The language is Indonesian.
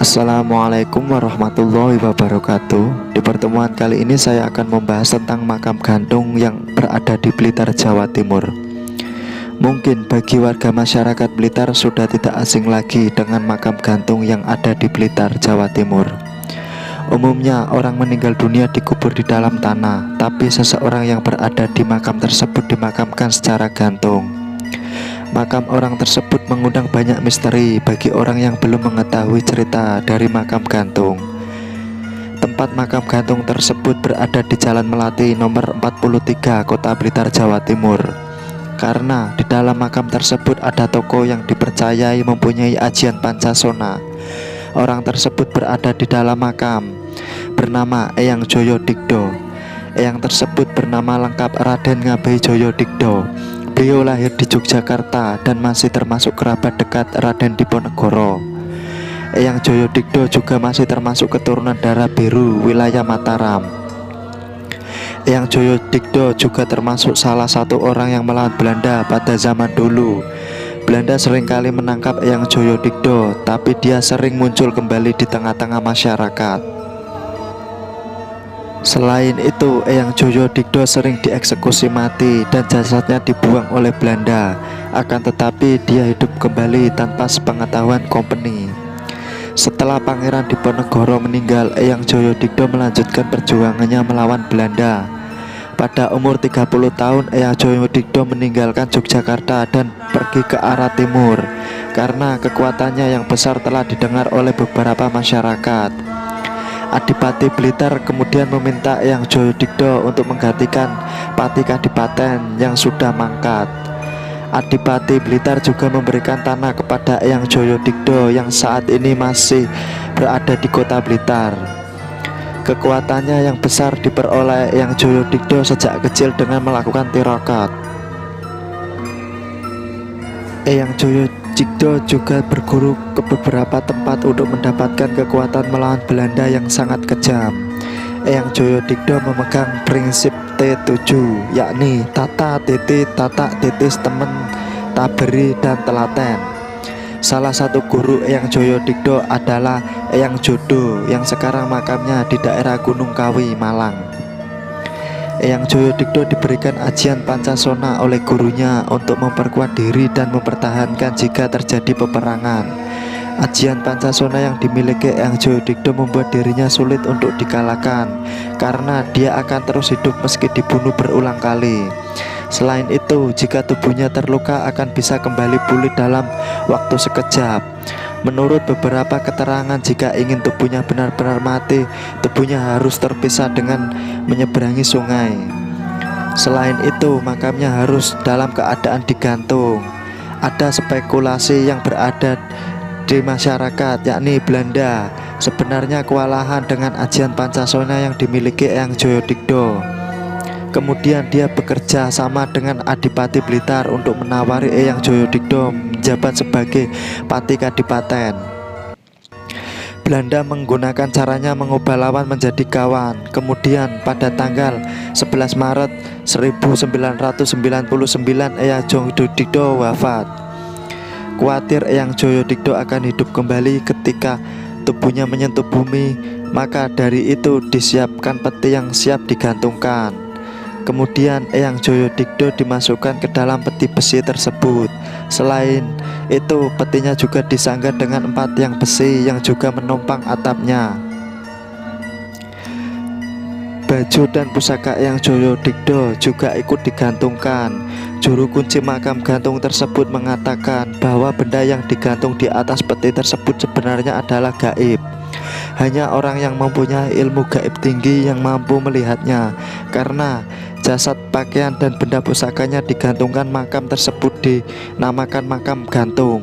Assalamualaikum warahmatullahi wabarakatuh. Di pertemuan kali ini saya akan membahas tentang makam gantung yang berada di Blitar, Jawa Timur. Mungkin bagi warga masyarakat Blitar sudah tidak asing lagi dengan makam gantung yang ada di Blitar, Jawa Timur. Umumnya orang meninggal dunia dikubur di dalam tanah, tapi seseorang yang berada di makam tersebut dimakamkan secara gantung. Makam orang tersebut mengundang banyak misteri bagi orang yang belum mengetahui cerita dari makam gantung. Tempat makam gantung tersebut berada di Jalan Melati nomor 43, Kota Blitar, Jawa Timur. Karena di dalam makam tersebut ada tokoh yang dipercayai mempunyai ajian Pancasona. Orang tersebut berada di dalam makam, bernama Eyang Joyo Digdo. Eyang tersebut bernama lengkap Raden Ngabei Joyo Digdo. Beliau lahir di Yogyakarta dan masih termasuk kerabat dekat Raden Diponegoro. Eyang Joyo Digdo juga masih termasuk keturunan darah biru wilayah Mataram. Eyang Joyo Digdo juga termasuk salah satu orang yang melawan Belanda pada zaman dulu. Belanda seringkali menangkap Eyang Joyo Digdo, tapi dia sering muncul kembali di tengah-tengah masyarakat. Selain itu, Eyang Joyo Digdo sering dieksekusi mati dan jasadnya dibuang oleh Belanda. Akan tetapi dia hidup kembali tanpa sepengetahuan kompeni. Setelah Pangeran Diponegoro meninggal, Eyang Joyo Digdo melanjutkan perjuangannya melawan Belanda. Pada umur 30 tahun, Eyang Joyo Digdo meninggalkan Yogyakarta dan pergi ke arah timur karena kekuatannya yang besar telah didengar oleh beberapa masyarakat. Adipati Blitar kemudian meminta Eyang Joyo Digdo untuk menggantikan Pati Kadipaten yang sudah mangkat. Adipati Blitar juga memberikan tanah kepada Eyang Joyo Digdo yang saat ini masih berada di kota Blitar. Kekuatannya yang besar diperoleh Eyang Joyo Digdo sejak kecil dengan melakukan tirakat. Eyang Joyo Digdo juga berguru ke beberapa tempat untuk mendapatkan kekuatan melawan Belanda yang sangat kejam. Eyang Joyo Digdo memegang prinsip T7, yakni tata titi, tata titis, temen, taberi, dan telaten. Salah satu guru Eyang Joyo Digdo adalah Eyang Jodo yang sekarang makamnya di daerah Gunung Kawi, Malang. Eyang Joyo Digdo diberikan ajian Pancasona oleh gurunya untuk memperkuat diri dan mempertahankan jika terjadi peperangan. Ajian Pancasona yang dimiliki Eyang Joyo Digdo membuat dirinya sulit untuk dikalahkan karena dia akan terus hidup meski dibunuh berulang kali. Selain itu, jika tubuhnya terluka akan bisa kembali pulih dalam waktu sekejap. Menurut beberapa keterangan, jika ingin tubuhnya benar-benar mati, tubuhnya harus terpisah dengan menyeberangi sungai. Selain itu, makamnya harus dalam keadaan digantung. Ada spekulasi yang berada di masyarakat, yakni Belanda sebenarnya kewalahan dengan ajian Pancasona yang dimiliki Eyang Joyo Digdo. Kemudian dia bekerja sama dengan Adipati Blitar untuk menawari Eyang Joyo Digdo menjabat sebagai Pati Kadipaten. Belanda menggunakan caranya mengubah lawan menjadi kawan. Kemudian pada tanggal 11 Maret 1999 Eyang Joyo Digdo wafat. Khawatir Eyang Joyo Digdo akan hidup kembali ketika tubuhnya menyentuh bumi, maka dari itu disiapkan peti yang siap digantungkan. Kemudian Eyang Joyo Digdo dimasukkan ke dalam peti besi tersebut. Selain itu, petinya juga disanggah dengan 4 tiang besi yang juga menopang atapnya. Baju dan pusaka Eyang Joyo Digdo juga ikut digantungkan. Juru kunci makam gantung tersebut mengatakan bahwa benda yang digantung di atas peti tersebut sebenarnya adalah gaib. Hanya orang yang mempunyai ilmu gaib tinggi yang mampu melihatnya, karena jasad, pakaian, dan benda pusakanya digantungkan makam tersebut dinamakan makam gantung.